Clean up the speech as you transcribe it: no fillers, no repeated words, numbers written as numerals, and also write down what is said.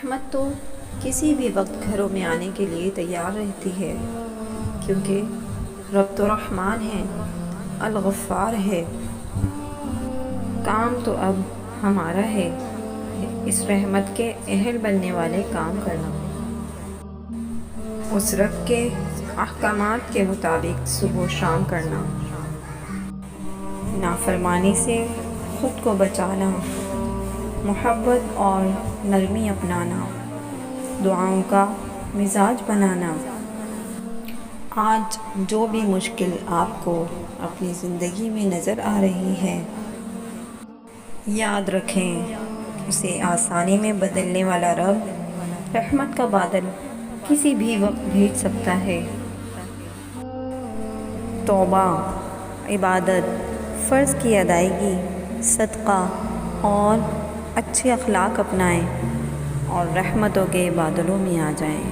رحمت تو کسی بھی وقت گھروں میں آنے کے لیے تیار رہتی ہے، کیونکہ رب تو رحمان ہے، الغفار ہے۔ کام تو اب ہمارا ہے اس رحمت کے اہل بننے والے کام کرنا، اس رب کے احکامات کے مطابق صبح و شام کرنا، نافرمانی سے خود کو بچانا، محبت اور نرمی اپنانا، دعاؤں کا مزاج بنانا۔ آج جو بھی مشکل آپ کو اپنی زندگی میں نظر آ رہی ہے، یاد رکھیں اسے آسانی میں بدلنے والا رب رحمت کا بادل کسی بھی وقت بھیج سکتا ہے۔ توبہ، عبادت، فرض کی ادائیگی، صدقہ اور اچھے اخلاق اپنائیں اور رحمتوں کے بادلوں میں آ جائیں۔